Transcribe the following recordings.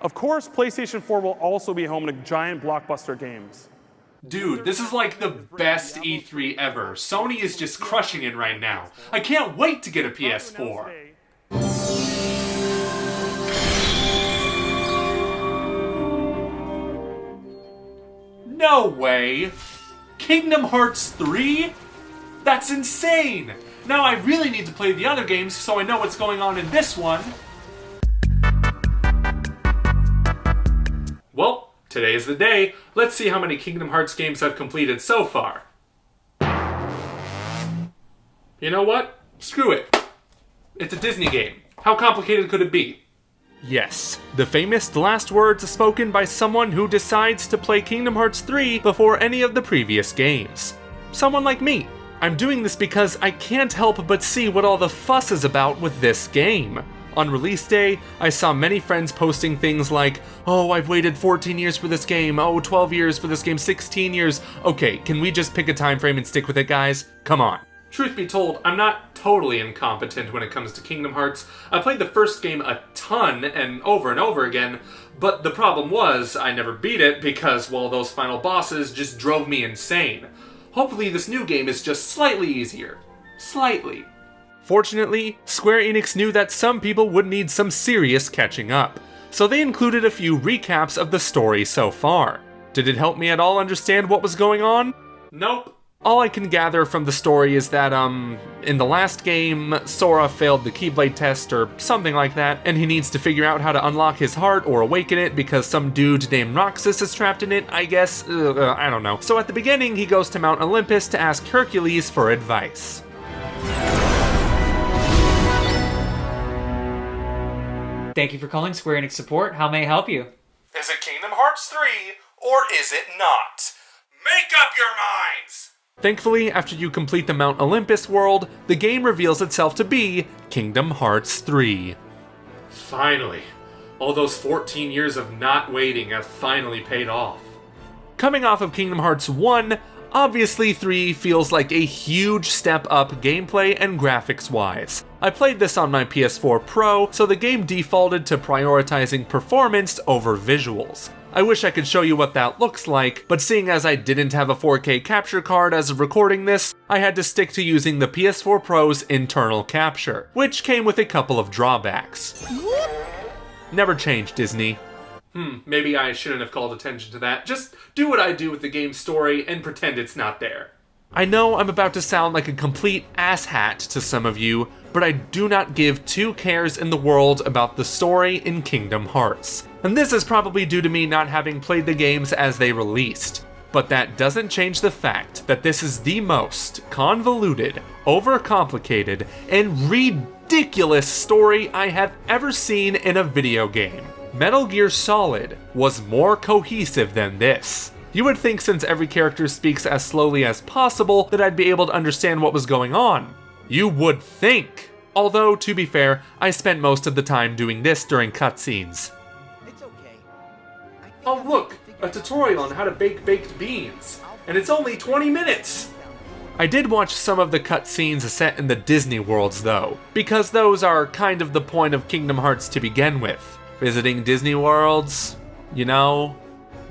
Of course, PlayStation 4 will also be home to giant blockbuster games. Dude, this is like the best E3 ever. Sony is just crushing it right now. I can't wait to get a PS4. No way! Kingdom Hearts 3? That's insane! Now I really need to play the other games so I know what's going on in this one. Well, today is the day. Let's see how many Kingdom Hearts games I've completed so far. You know what? Screw it. It's a Disney game. How complicated could it be? Yes, the famous last words spoken by someone who decides to play Kingdom Hearts 3 before any of the previous games. Someone like me. I'm doing this because I can't help but see what all the fuss is about with this game. On release day, I saw many friends posting things like, oh, I've waited 14 years for this game, oh, 12 years for this game, 16 years. Okay, can we just pick a time frame and stick with it, guys? Come on. Truth be told, I'm not totally incompetent when it comes to Kingdom Hearts. I played the first game a ton and over again, but the problem was I never beat it because, well, those final bosses just drove me insane. Hopefully this new game is just slightly easier. Slightly. Fortunately, Square Enix knew that some people would need some serious catching up, so they included a few recaps of the story so far. Did it help me at all understand what was going on? Nope. All I can gather from the story is that, in the last game, Sora failed the Keyblade test or something like that, and he needs to figure out how to unlock his heart or awaken it because some dude named Roxas is trapped in it, I guess. I don't know. So at the beginning, he goes to Mount Olympus to ask Hercules for advice. Thank you for calling Square Enix support. How may I help you? Is it Kingdom Hearts 3, or is it not? Make up your minds! Thankfully, after you complete the Mount Olympus world, the game reveals itself to be Kingdom Hearts 3. Finally. All those 14 years of not waiting have finally paid off. Coming off of Kingdom Hearts 1, obviously 3 feels like a huge step up gameplay and graphics-wise. I played this on my PS4 Pro, so the game defaulted to prioritizing performance over visuals. I wish I could show you what that looks like, but seeing as I didn't have a 4K capture card as of recording this, I had to stick to using the PS4 Pro's internal capture, which came with a couple of drawbacks. Never change, Disney. Maybe I shouldn't have called attention to that. Just do what I do with the game's story and pretend it's not there. I know I'm about to sound like a complete asshat to some of you, but I do not give two cares in the world about the story in Kingdom Hearts. And this is probably due to me not having played the games as they released. But that doesn't change the fact that this is the most convoluted, overcomplicated, and ridiculous story I have ever seen in a video game. Metal Gear Solid was more cohesive than this. You would think since every character speaks as slowly as possible that I'd be able to understand what was going on. You would think. Although, to be fair, I spent most of the time doing this during cutscenes. It's okay. Oh look, a tutorial on how to bake baked beans. And it's only 20 minutes! I did watch some of the cutscenes set in the Disney worlds though, because those are kind of the point of Kingdom Hearts to begin with. Visiting Disney worlds, you know,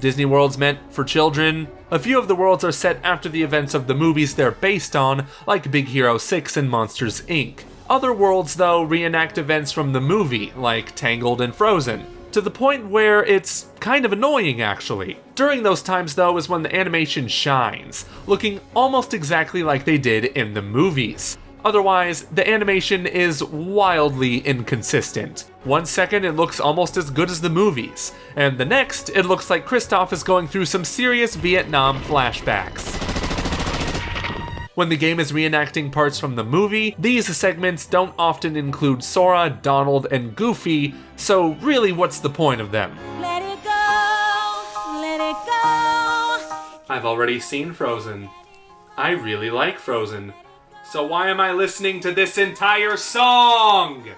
Disney worlds meant for children. A few of the worlds are set after the events of the movies they're based on, like Big Hero 6 and Monsters Inc. Other worlds, though, reenact events from the movie, like Tangled and Frozen, to the point where it's kind of annoying, actually. During those times, though, is when the animation shines, looking almost exactly like they did in the movies. Otherwise, the animation is wildly inconsistent. 1 second it looks almost as good as the movies, and the next it looks like Kristoff is going through some serious Vietnam flashbacks. When the game is reenacting parts from the movie, these segments don't often include Sora, Donald, and Goofy, so really what's the point of them? Let it go, let it go. I've already seen Frozen. I really like Frozen. So why am I listening to this entire song?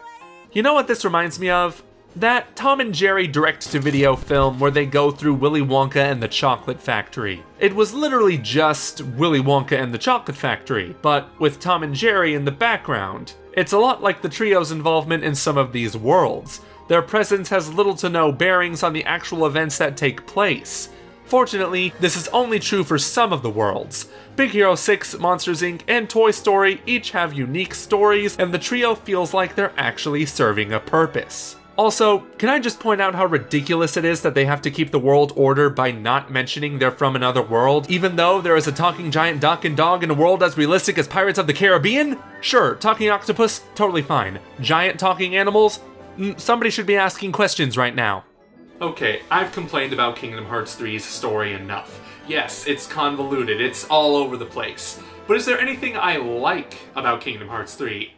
You know what this reminds me of? That Tom and Jerry direct-to-video film where they go through Willy Wonka and the Chocolate Factory. It was literally just Willy Wonka and the Chocolate Factory, but with Tom and Jerry in the background. It's a lot like the trio's involvement in some of these worlds. their presence has little to no bearings on the actual events that take place. Fortunately, this is only true for some of the worlds. Big Hero 6, Monsters Inc., and Toy Story each have unique stories, and the trio feels like they're actually serving a purpose. Also, can I just point out how ridiculous it is that they have to keep the world order by not mentioning they're from another world, even though there is a talking giant duck and dog in a world as realistic as Pirates of the Caribbean? Sure, talking octopus, totally fine. Giant talking animals? Somebody should be asking questions right now. Okay, I've complained about Kingdom Hearts 3's story enough. Yes, it's convoluted, it's all over the place. But is there anything I like about Kingdom Hearts 3?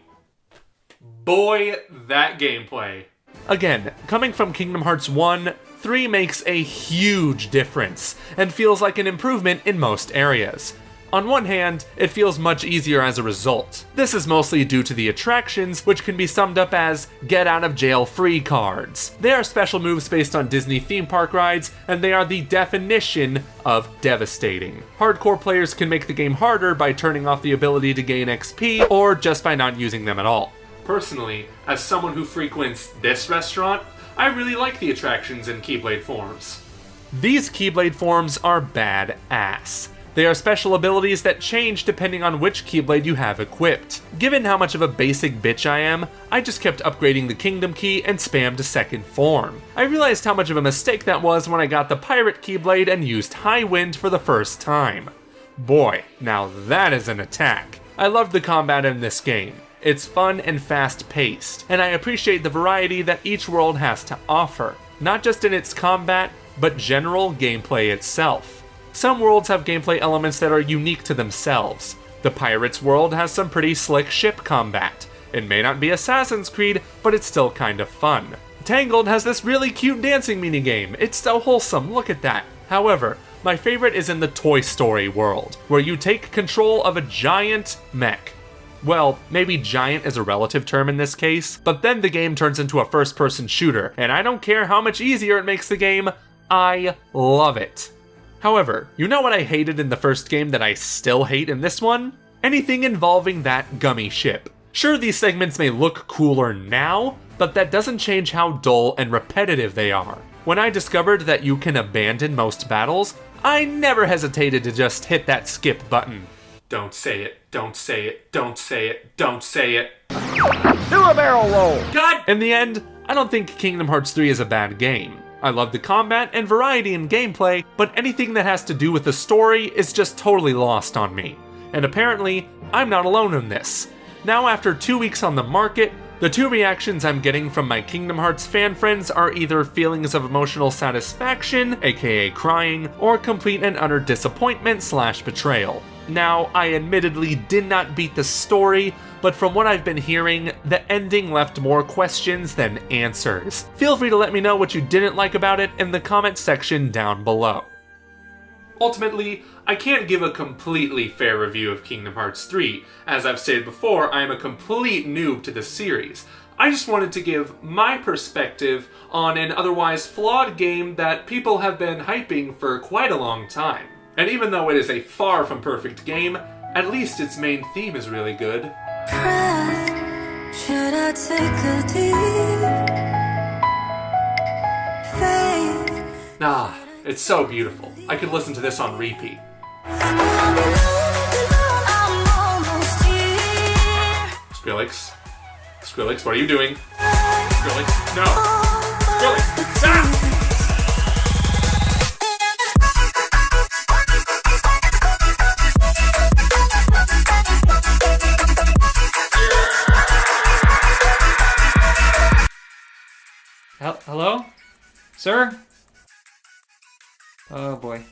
Boy, that gameplay. Again, coming from Kingdom Hearts 1, 3 makes a huge difference, and feels like an improvement in most areas. On one hand, it feels much easier as a result. This is mostly due to the attractions, which can be summed up as get out of jail free cards. They are special moves based on Disney theme park rides, and they are the definition of devastating. Hardcore players can make the game harder by turning off the ability to gain XP, or just by not using them at all. Personally, as someone who frequents this restaurant, I really like the attractions in Keyblade forms. These Keyblade forms are badass. They are special abilities that change depending on which Keyblade you have equipped. Given how much of a basic bitch I am, I just kept upgrading the Kingdom Key and spammed a second form. I realized how much of a mistake that was when I got the Pirate Keyblade and used High Wind for the first time. Boy, now that is an attack. I loved the combat in this game. It's fun and fast-paced, and I appreciate the variety that each world has to offer, not just in its combat, but general gameplay itself. Some worlds have gameplay elements that are unique to themselves. The Pirates world has some pretty slick ship combat. It may not be Assassin's Creed, but it's still kind of fun. Tangled has this really cute dancing minigame. It's so wholesome, look at that. However, my favorite is in the Toy Story world, where you take control of a giant mech. Well, maybe giant is a relative term in this case, but then the game turns into a first-person shooter, and I don't care how much easier it makes the game, I love it. However, you know what I hated in the first game that I still hate in this one? Anything involving that gummy ship. Sure, these segments may look cooler now, but that doesn't change how dull and repetitive they are. When I discovered that you can abandon most battles, I never hesitated to just hit that skip button. Don't say it, don't say it, don't say it, don't say it. Do a barrel roll! God! In the end, I don't think Kingdom Hearts 3 is a bad game. I love the combat and variety in gameplay, but anything that has to do with the story is just totally lost on me. And apparently, I'm not alone in this. Now after 2 weeks on the market, the two reactions I'm getting from my Kingdom Hearts fan friends are either feelings of emotional satisfaction, aka crying, or complete and utter disappointment / betrayal. Now, I admittedly did not beat the story, but from what I've been hearing, the ending left more questions than answers. Feel free to let me know what you didn't like about it in the comment section down below. Ultimately, I can't give a completely fair review of Kingdom Hearts 3. As I've stated before, I am a complete noob to the series. I just wanted to give my perspective on an otherwise flawed game that people have been hyping for quite a long time. And even though it is a far from perfect game, at least its main theme is really good. Should I take a deep faith? Ah, it's so beautiful. I could listen to this on repeat. I'm almost here. Skrillex? Skrillex, what are you doing? Skrillex, no! Skrillex, stop! Hello? Sir? Oh boy.